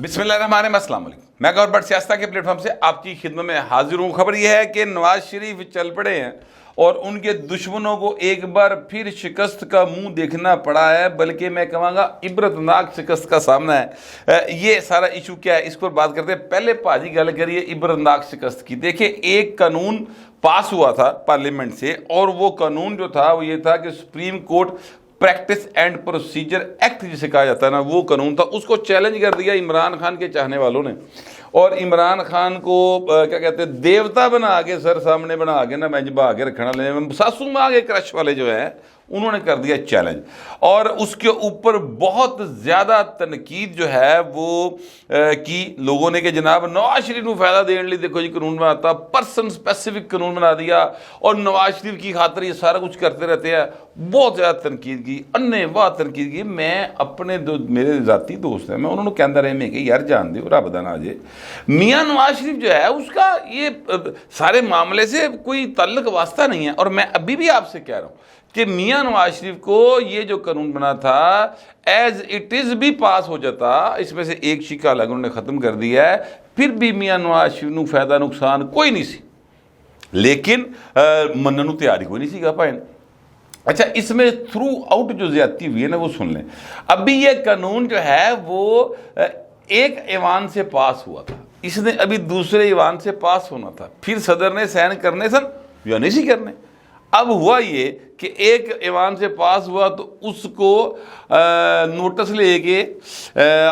बिस्मिल्लाहिर्रहमानिर्रहीम, अस्सलाम वालेकुम। मैं गौर भट्ट सियासत के प्लेटफॉर्म से आपकी खिदमत में हाजिर हूँ। खबर यह है कि नवाज शरीफ चल पड़े हैं और उनके दुश्मनों को एक बार फिर शिकस्त का मुंह देखना पड़ा है, बल्कि मैं कहूँगा इबरतनाक शिकस्त का सामना है। ये सारा इशू क्या है, इस पर बात करते हैं। पहले भाजी गल करिए इबरतनाक शिकस्त की। देखिए, एक कानून पास हुआ था पार्लियामेंट से, और वो कानून जो था वो ये था कि supreme court practice and procedure act जिसे कहा जाता है ना, वो कानून था। उसको चैलेंज कर दिया इमरान खान के चाहने वालों ने, और इमरान खान को क्या कहते हैं, देवता बना के सर सामने बना के ना मेजबा के रखना ले, सासू माँ के क्रश वाले जो है उन्होंने कर दिया चैलेंज। और उसके ऊपर बहुत ज़्यादा तनकीद जो है वो की लोगों ने कि जनाब नवाज शरीफ को फायदा देने लिए देखो जी कानून बनाता, पर्सन स्पेसिफिक कानून बना दिया और नवाज शरीफ की खातर ये सारा कुछ करते रहते हैं। बहुत ज़्यादा तनकीद की, अन्य वाह तनकीद की। मैं अपने मेरे ज़ाती दोस्त हैं, मैं उन्होंने कहता रहे मैं कि यार जान दो रब दा ना जे मियाँ नवाज शरीफ जो है उसका ये सारे मामले से कोई ताल्लुक वास्ता नहीं है। और मैं अभी भी आपसे कह रहा हूँ कि मियाँ नवाज शरीफ को ये जो कानून बना था एज इट इज़ भी पास हो जाता, इसमें से एक शिका अलग उन्होंने ख़त्म कर दिया है, फिर भी मियाँ नवाज शरीफ को फायदा नुकसान कोई नहीं सी, लेकिन मनन को तैयारी कोई नहीं सी पाए। अच्छा, इसमें थ्रू आउट जो ज्यादती हुई है ना वो सुन लें। अभी ये कानून जो है वो एक ईवान से पास हुआ था, इसने अभी दूसरे ईवान से पास होना था, फिर सदर ने साइन करने सन या नहीं सी करने। अब हुआ ये कि एक ईवान से पास हुआ तो उसको नोटिस लेके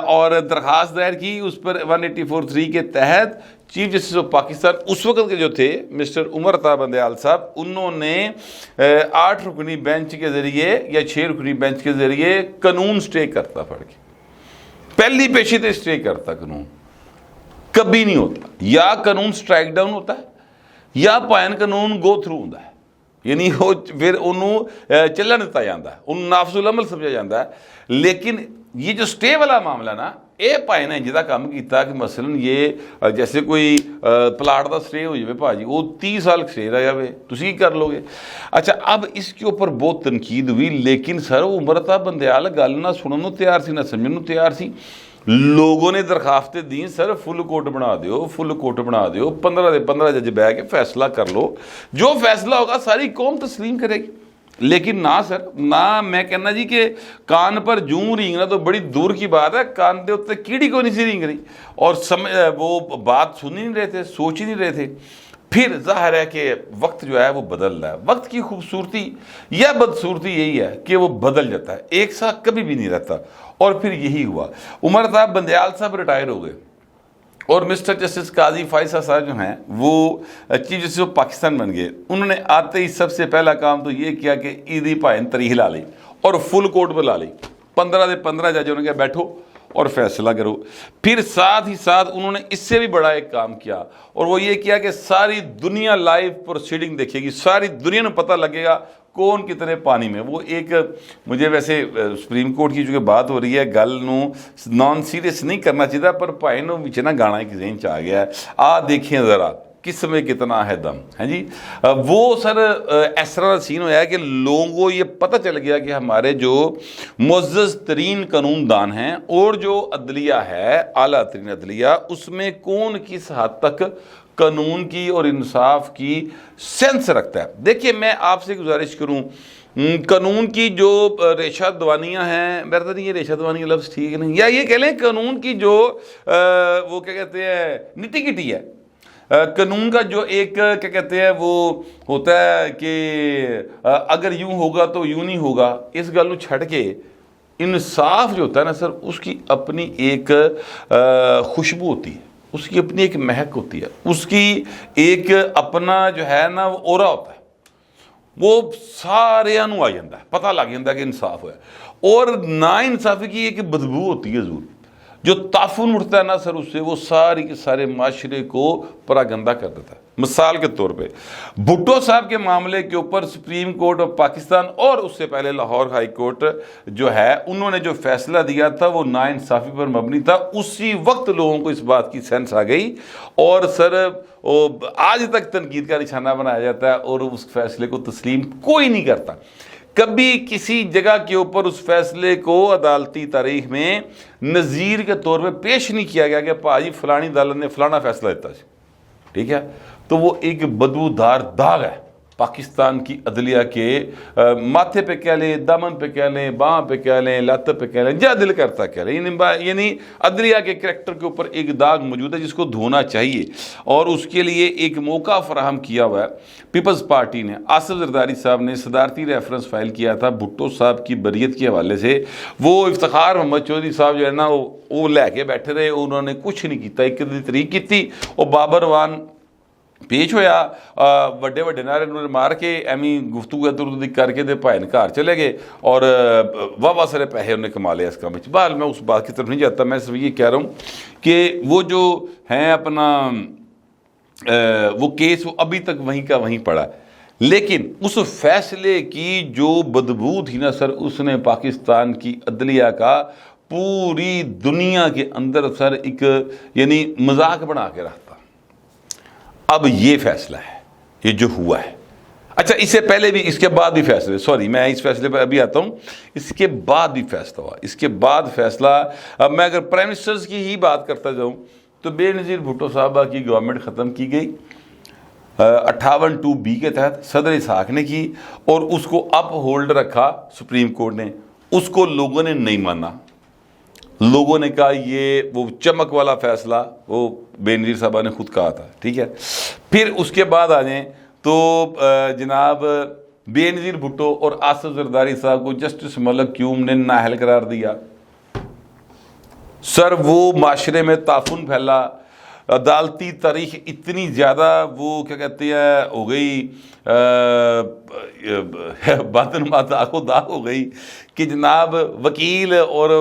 और दरख्वास्त दायर की, उस पर 184(3) के तहत चीफ जस्टिस ऑफ पाकिस्तान उस वक्त के जो थे मिस्टर उमर अता बंदयाल साहब, उन्होंने 8 रुकनी बेंच के ज़रिए या 6 रुकनी बेंच के ज़रिए कानून स्टे करता पड़ के, पहली पेशी तो स्टे करता कानून कभी नहीं होता, या कानून स्ट्राइक डाउन होता है या भावें कानून गो थ्रू होता है, यानी वो फिर उन्होंने चलन दिता जाता है, उन्होंने नाफजुल अमल समझा जाता है। लेकिन ये जो स्टे वाला मामला ना, ये भाई ने जिदा काम किया कि मसलन ये जैसे कोई प्लाट का स्टे हो जाए भाजी, वो 30 साल स्टे रह जाए, तुम कर लोगे। अच्छा, अब इसके ऊपर बहुत तनकीद हुई, लेकिन सर उमर अता बंदयाल गल ना सुनने को तैयार सी ना समझने को तैयार सी। लोगों ने दरखास्तें दी सर फुल कोर्ट बना दो, फुल कोर्ट बना दो, 15 के 15 जज बह के फैसला कर लो, जो फैसला होगा सारी कौम तस्लीम करेगी। लेकिन ना सर ना, मैं कहना जी कि कान पर जूं रींगना तो बड़ी दूर की बात है, कान के उत्ते कीड़ी को नहीं सी रींग रही, और वो बात सुन ही नहीं रहे थे, सोच ही नहीं रहे थे। फिर जाहिर है कि वक्त जो है वो बदल रहा है। वक्त की खूबसूरती या बदसूरती यही है कि वो बदल जाता है, एक साथ कभी भी नहीं रहता। और फिर यही हुआ, उमर अता बंदयाल साहब रिटायर हो गए और मिस्टर जस्टिस काजी फायसा साहब जो हैं वो चीफ जस्टिस ऑफ पाकिस्तान बन गए। उन्होंने आते ही सबसे पहला काम तो ये किया कि ईदी भाईन तरीह ला ली और फुल कोर्ट बुला ली, 15 के 15 जज उन्होंने कहा बैठो और फैसला करो। फिर साथ ही साथ उन्होंने इससे भी बड़ा एक काम किया, और वो ये किया कि सारी दुनिया लाइव प्रोसीडिंग देखेगी, सारी दुनिया में पता लगेगा कौन कितने पानी में। वो एक मुझे वैसे सुप्रीम कोर्ट की जो बात हो रही है गल नॉन सीरियस नहीं करना चाहिए, पर भाई नो बीच ना गाना एक जहन च आ गया है, आ देखें ज़रा किस में कितना है दम है जी। वो सर इस तरह का सीन होया कि लोगों को ये पता चल गया कि हमारे जो मुअज़्ज़ज़ तरीन कानूनदान हैं और जो अदलिया है आला तरीन अदलिया, उसमें कौन किस हद तक कानून की और इंसाफ की सेंस रखता है। देखिए, मैं आपसे गुजारिश करूं, कानून की जो रेशा दवानियाँ हैं, मेरा तो नहीं ये रेशा दवानी लफ्ज़ ठीक नहीं, या ये कह लें कानून की जो वो क्या कहते हैं निटी गिटी है, कानून का जो एक क्या कहते हैं वो होता है कि अगर यूं होगा तो यूं नहीं होगा, इस गल को छड़ के इंसाफ जो होता है ना सर, उसकी अपनी एक खुशबू होती है, उसकी अपनी एक महक होती है, उसकी एक अपना जो है ना वो ओरा होता है, वो सारे आ जाता है, पता लग जाता है कि इंसाफ है। और ना इंसाफी की एक बदबू होती है जरूर, जो ताफुन उठता है ना सर उससे, वो सारी के सारे माशरे को परागंदा कर देता है। मिसाल के तौर पे भुट्टो साहब के मामले के ऊपर सुप्रीम कोर्ट ऑफ पाकिस्तान और उससे पहले लाहौर हाई कोर्ट जो है, उन्होंने जो फैसला दिया था वो नाइंसाफ़ी पर मबनी था। उसी वक्त लोगों को इस बात की सेंस आ गई, और सर आज तक तनकीद का निशाना बनाया जाता है और उस फैसले को तस्लीम कोई नहीं करता। कभी किसी जगह के ऊपर उस फैसले को अदालती तारीख में नज़ीर के तौर पे पेश नहीं किया गया कि भाजी फलानी अदालत ने फलाना फैसला दिता, ठीक है। तो वो एक बदबूदार दाग है पाकिस्तान की अदलिया के माथे पे कह लें, दामन पे कह लें, बाँ पे कह लें, लात पे कह लें, जहाँ दिल करता कह लें, यानी अदलिया के करैक्टर के ऊपर एक दाग मौजूद है जिसको धोना चाहिए। और उसके लिए एक मौका फराहम किया हुआ है पीपल्स पार्टी ने। आसिफ जरदारी साहब ने सदारती रेफरेंस फाइल किया था भुट्टो साहब की बरियत के हवाले से। वो इफ्तिखार मोहम्मद चौधरी साहब जो है ना वो लैके बैठे रहे, उन्होंने कुछ नहीं किया, एक तरीक की और बाबरवान पेश होया, ਵੱਡੇ ਵੱਡੇ नारे उन्होंने मार के एवं गुफ्तगू इधर उधर करके दे भाई घर चले गए और वाह सारे पैसे उन्हें कमा लिया इस काम में। बहरहाल मैं उस बात की तरफ नहीं जाता, मैं सिर्फ ये कह रहा हूँ कि वो जो हैं अपना वो केस वो अभी तक वहीं का वहीं पड़ा, लेकिन उस फैसले की जो बदबू थी ना सर, उसने पाकिस्तान की अदलिया का पूरी दुनिया के अंदर सर एक यानी मजाक बना के रखता। अब ये फैसला है, ये जो हुआ है, अच्छा इससे पहले भी, इसके बाद भी फैसले, सॉरी मैं इस फैसले पर अभी आता हूँ, इसके बाद भी फैसला हुआ। इसके बाद फैसला, अब मैं अगर प्राइम मिनिस्टर्स की ही बात करता जाऊँ तो बेनज़ीर भुट्टो साहबा की गवर्नमेंट ख़त्म की गई 58(2)B के तहत, सदर इसहाक ने की और उसको अप होल्ड रखा सुप्रीम कोर्ट ने। उसको लोगों ने नहीं माना, लोगों ने कहा ये वो चमक वाला फैसला वो बेनज़ीर साहबा ने खुद कहा था, ठीक है। फिर उसके बाद आ जाएँ तो जनाब बेनज़ीर भुट्टो और आसिफ जरदारी साहब को जस्टिस मलिक क्यूम ने नाअहल करार दिया। सर वो माशरे में ताफुन फैला, अदालती तारीख इतनी ज़्यादा वो क्या कहते हैं हो गई, बातनुमा दागो दाग हो गई कि जनाब वकील और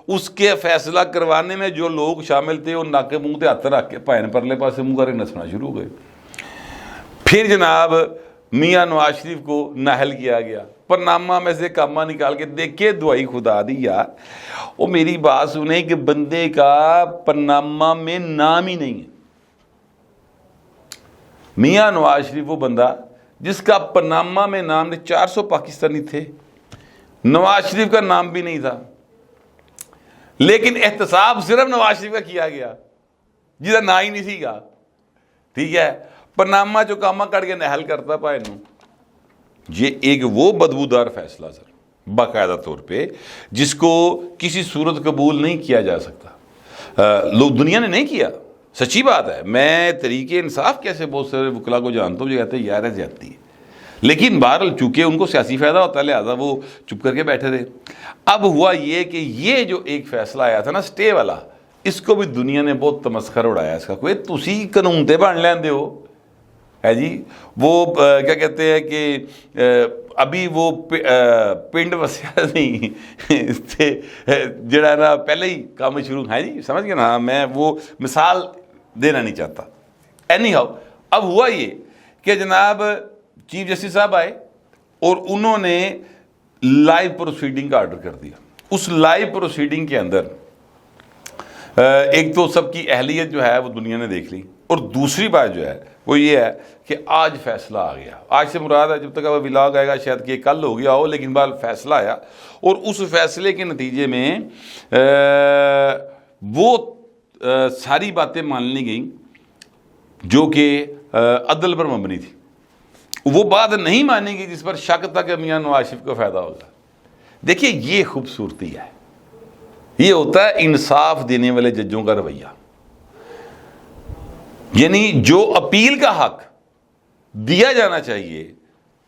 उसके फैसला करवाने में जो लोग शामिल थे वो नाके मुंह पे हाथ रख के भैन परले पासे मुँह करके नसना शुरू हो गए। फिर जनाब मियाँ नवाज शरीफ को नाअहल किया गया, परनामा में से कामा निकाल के देखे, दुआई खुदा दी यार, वो मेरी बात सुने कि बंदे का परनामा में नाम ही नहीं है। मियाँ नवाज शरीफ वो बंदा जिसका परनामा में नाम ने 400 पाकिस्तानी थे, नवाज शरीफ का नाम भी नहीं था, लेकिन एहतसाब सिर्फ नवाज शरीफ का किया गया जिसका ना ही नहीं सीगा, ठीक है। परनामा जो कामा कट के नाअहल करता भाई नू। ये एक वो बदबूदार फैसला सर बाकायदा तौर पे जिसको किसी सूरत कबूल नहीं किया जा सकता। लोग दुनिया ने नहीं किया, सच्ची बात है। मैं तरीके इंसाफ कैसे बहुत सारे वकला को जानता हूँ जो कहते हैं यार है ज्यादती है, लेकिन बहरहाल चूंकि उनको सियासी फ़ायदा होता है लिहाजा वो चुप करके बैठे थे। अब हुआ ये कि ये जो एक फैसला आया था ना स्टे वाला, इसको भी दुनिया ने बहुत तमस्खर उड़ाया इसका, कोई तुसी कानून ते बन लेंदे हो है जी। वो क्या कहते हैं कि अभी वो पिंड वसिया नहीं थे जड़ा ना पहले ही काम शुरू है जी, समझ गए ना। मैं वो मिसाल देना नहीं चाहता। एनी हाउ अब हुआ ये कि जनाब चीफ जस्टिस साहब आए और उन्होंने लाइव प्रोसीडिंग का ऑर्डर कर दिया। उस लाइव प्रोसीडिंग के अंदर एक तो सबकी अहलियत जो है वो दुनिया ने देख ली, और दूसरी बात जो है वो ये है कि आज फैसला आ गया। आज से मुराद है जब तक अब विलाग आएगा शायद कि कल हो गया हो, लेकिन बाल फैसला आया और उस फैसले के नतीजे में वो सारी बातें मान ली गई जो कि अदल पर मबनी थी। वो बात नहीं मानी गई जिस पर शक था कि मियाँ नवाज शरीफ को फ़ायदा होगा। देखिए ये खूबसूरती है, ये होता है इंसाफ देने वाले जजों का रवैया। यानी जो अपील का हक दिया जाना चाहिए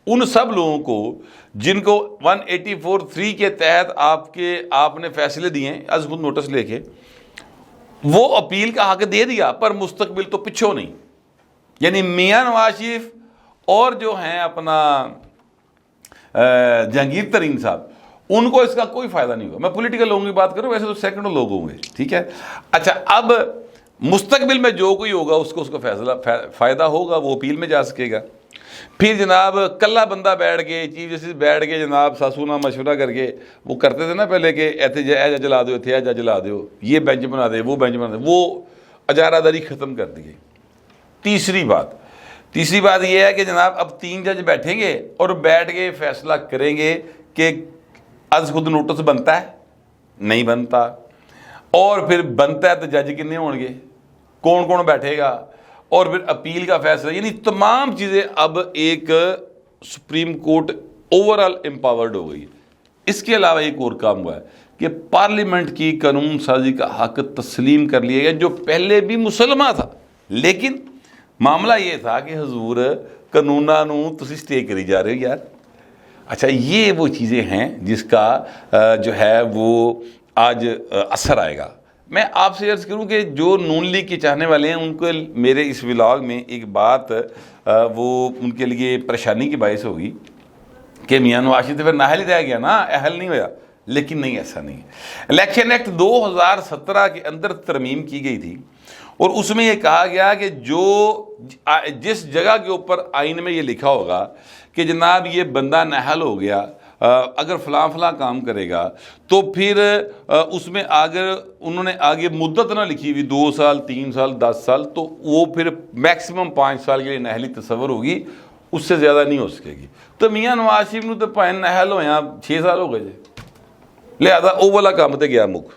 उन सब लोगों को जिनको 184(3) के तहत आपने फैसले दिए अज़बुत नोटिस लेके, वो अपील का हक दे दिया, पर मुस्तकबिल तो पिछो नहीं। यानी मियाँ नवाज शरीफ और जो हैं अपना जहांगीर तरीन साहब, उनको इसका कोई फ़ायदा नहीं हुआ। मैं पॉलिटिकल लोगों की बात करूँ, वैसे तो सैकड़ों लोग होंगे, ठीक है। अच्छा अब मुस्तकबिल में जो कोई होगा उसको फैसला फ़ायदा होगा, वो अपील में जा सकेगा। फिर जनाब कल्ला बंदा बैठ के चीफ जस्टिस बैठ के जनाब सासूना मशवरा करके वो करते थे ना पहले कि ऐसे जज जला दो, थे जज जला दो, ये बेंच बना दे, वो बेंच बना दे, वो अजारादारी ख़त्म कर दी गई। तीसरी बात ये है कि जनाब अब 3 जज बैठेंगे और बैठ के फैसला करेंगे कि अज खुद नोटिस बनता है, नहीं बनता, और फिर बनता है तो जज कितने होंगे, कौन कौन बैठेगा, और फिर अपील का फैसला, यानी तमाम चीज़ें अब एक सुप्रीम कोर्ट ओवरऑल एम्पावर्ड हो गई। इसके अलावा एक और काम हुआ है कि पार्लियामेंट की कानून साजी का हक तस्लीम कर लिया गया, जो पहले भी मुसलमा था, लेकिन मामला ये था कि हजूर कानूना नू तुसी स्टे करी जा रहे हो यार। अच्छा, ये वो चीज़ें हैं जिसका जो है वो आज असर आएगा। मैं आपसे अर्ज़ करूं कि जो नून लीग के चाहने वाले हैं उनको मेरे इस व्लॉग में एक बात वो उनके लिए परेशानी की बायस होगी कि मियां नवाज शरीफ तो फिर नाहल ही रह गया ना, अहल नहीं होया। लेकिन नहीं, ऐसा नहीं है। इलेक्शन एक्ट 2017 के अंदर तरमीम की गई थी और उसमें यह कहा गया कि जिस जगह के ऊपर आइन में ये लिखा होगा कि जनाब ये बंदा नाहल हो गया, अगर फ़लाँ फ़लाँ काम करेगा, तो फिर उसमें अगर उन्होंने आगे मुद्दत ना लिखी हुई 2 साल 3 साल 10 साल, तो वो फिर मैक्सिमम 5 साल के लिए नाहली तस्वर होगी, उससे ज़्यादा नहीं हो सकेगी। तो मियाँ नवाज शरीफ ने तो भाएं नाहल होया 6 साल हो गए जी, लिहाजा वो वाला काम तो गया मुख।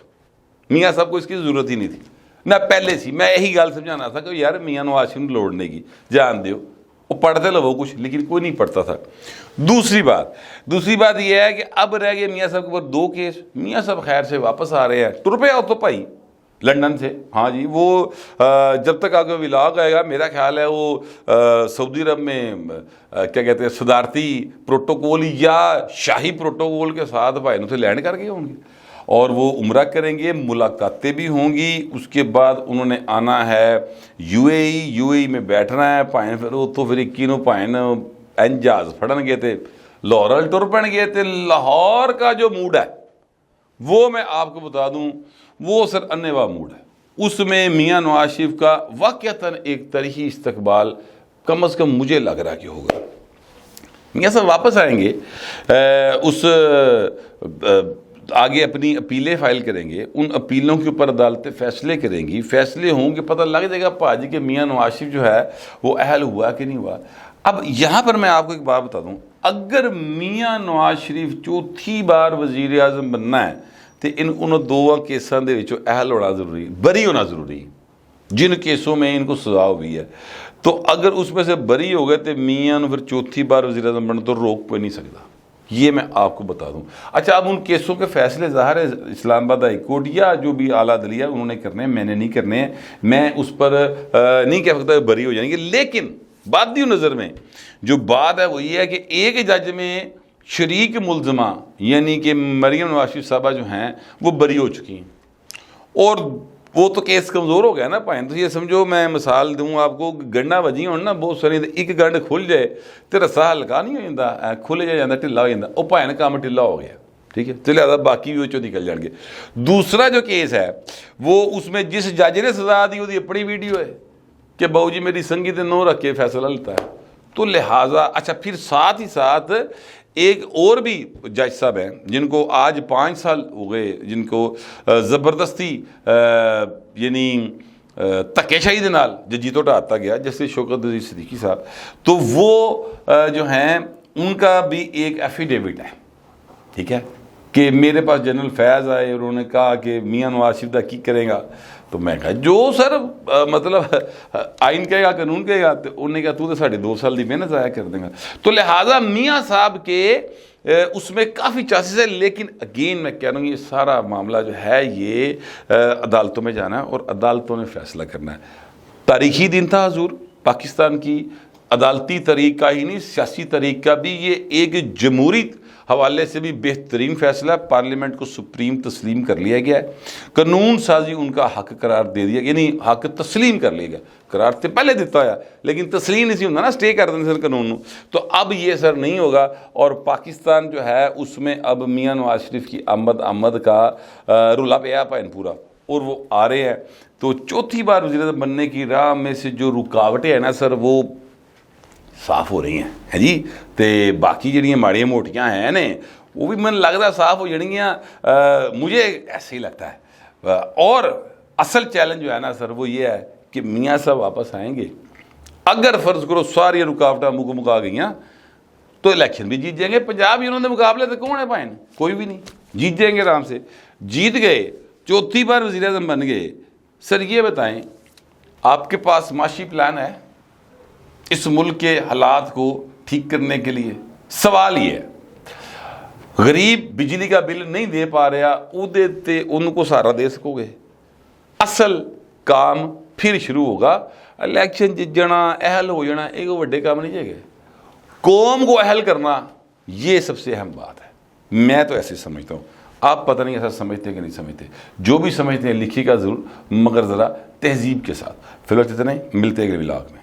मियाँ साहब को इसकी ज़रूरत ही नहीं थी ना, पहले सी मैं यही गल समझाना था कि यार मियाँ नवाज शरीफ लोड़ नहीं की, जान दो, वो पढ़ते लो कुछ, लेकिन कोई नहीं पढ़ता था। दूसरी बात यह है कि अब रह गए मियाँ साहब के ऊपर 2 केस। मियाँ साहब खैर से वापस आ रहे हैं, टुर पे आओ तो भाई लंदन से, हाँ जी, वो जब तक आगे व्लॉग आएगा मेरा ख्याल है वो सऊदी अरब में क्या कहते हैं सदारती प्रोटोकॉल या शाही प्रोटोकॉल के साथ भाई उनसे लैंड कर गए होंगे और वो उम्रा करेंगे, मुलाकातें भी होंगी। उसके बाद उन्होंने आना है यूएई में बैठना है, भाएं फिर वो तो फिर 21 भाएं एन जहाज फड़नगे तो लाहौर टुर पैणगे। तो लाहौर का जो मूड है वो मैं आपको बता दूं, वो सर अन्नेवा मूड है। उसमें मियाँ नवाज शरीफ का वाक़तन एक तरीही इस्तकबाल कम अज़ कम मुझे लग रहा कि होगा। मियाँ साहब वापस आएंगे, आगे अपनी अपीलें फाइल करेंगे, उन अपीलों के ऊपर अदालतें फैसले करेंगी, फैसले होंगे, पता लग जाएगा पाजी के मियाँ नवाज शरीफ जो है वो अहल हुआ कि नहीं हुआ। अब यहाँ पर मैं आपको एक बात बता दूँ, अगर मियाँ नवाज शरीफ चौथी बार वज़ीर आज़म बनना है तो उन 2 केसां दे विचों अहल होना जरूरी, बरी होना जरूरी, जिन केसों में इनको सजा हुई है। तो अगर उसमें से बरी हो गए तो मियाँ फिर चौथी बार वज़ीर आज़म बनना तो रोक कोई नहीं सकता, ये मैं आपको बता दूं। अच्छा, अब उन केसों के फैसले ज़ाहिर है इस्लामाबाद हाई कोर्ट या जो भी आला अदलिया उन्होंने करने हैं, मैंने नहीं करने हैं, मैं उस पर नहीं कह सकता बरी हो जाएंगे। लेकिन बादी नज़र में जो बात है वो ये है कि एक जज में शरीक मुलजमा यानी कि मरीम नवाज शरीफ साहबा जो हैं वो बरी हो चुकी हैं और वो तो केस कमज़ोर हो गया ना भाएं। तो ये समझो, मैं मिसाल दूँ आपको, गंढा वजी हो ना बहुत सारी, एक गंढ खुल जाए तो रस्सा हल्का नहीं हो जाता, खुल जाता ढिला हो जाता, वो भाएं काम ढिला हो गया, ठीक है, तो लिहाजा बाकी भी वो निकल जाएंगे। दूसरा जो केस है वो उसमें जिस जज ने सजा दी वो अपनी वीडियो है कि बाबू जी मेरी संगीत नो रख के फैसला लेता है, तो लिहाजा अच्छा, फिर साथ ही साथ एक और भी जज साहब हैं जिनको आज 5 साल हो गए, जिनको ज़बरदस्ती यानी धक्केशाही के नाल जजी तो हटाता गया, जैसे शौकत अजीज सिद्दीकी साहब, तो वो जो हैं उनका भी एक एफिडेविट है, ठीक है, कि मेरे पास जनरल फैज़ आए और उन्होंने कहा कि मियाँ नवाज शरीफ की करेगा। तो मैं कहा जो सर मतलब आइन कहेगा, कानून कहेगा, तो उन्होंने कहा तू तो साढ़े 2 साल की मेहनत ज़ाया कर देगा। तो लिहाजा मियाँ साहब के उसमें काफ़ी चांसेस है, लेकिन अगेन मैं कह रहा हूँ ये सारा मामला जो है ये अदालतों में जाना है और अदालतों ने फैसला करना है। तारीखी दिन था हजूर, पाकिस्तान की अदालती तरीक़ा ही नहीं, सियासी तरीक़ा भी, ये एक जमहूरी हवाले से भी बेहतरीन फैसला, पार्लियामेंट को सुप्रीम तस्लीम कर लिया गया है, कानून साजी उनका हक करार दे दिया, यानी हक तस्लीम कर लिया गया। करार तो पहले दिता है लेकिन तस्लीम नहीं होंगे ना, स्टे कर देंगे सर कानून। तो अब ये सर नहीं होगा और पाकिस्तान जो है उसमें अब मियाँ नवाज शरीफ की आमद का रुला पे पाइन पूरा, और वो आ रहे हैं। तो चौथी बार वज़ीर आज़म बनने की राह में से जो रुकावटें हैं ना सर वो साफ़ हो रही हैं जी, तो बाकी जड़ियाँ माड़ियाँ मोटियाँ हैं ने वो भी मन लगता साफ़ हो जाएंगियाँ, मुझे ऐसे ही लगता है। और असल चैलेंज जो है ना सर वो ये है कि मियाँ साहब वापस आएंगे, अगर फ़र्ज़ करो सारी रुकावटें मुका गई, तो इलेक्शन भी जीत जाएंगे। पंजाब ही उन्होंने मुकाबले तो कौन है भाई, कोई भी नहीं, जीत जाएंगे आराम से। जीत गए, चौथी बार वज़ीर आज़म बन गए। सर ये बताएं, आपके पास माशी प्लान है इस मुल्क के हालात को ठीक करने के लिए? सवाल ये है, गरीब बिजली का बिल नहीं दे पा रहा, उदे ते उनको सहारा दे सकोगे? असल काम फिर शुरू होगा। इलेक्शन जीत जाना, अहल हो जाना, एक वड्डे काम नहीं है। कौम को अहल करना ये सबसे अहम बात है। मैं तो ऐसे समझता हूँ, आप पता नहीं ऐसा समझते कि नहीं समझते। जो भी समझते हैं लिखिएगा ज़रूर, मगर ज़रा तहजीब के साथ। फिलहाल इतना ही, मिलते हैं अगले व्लॉग में।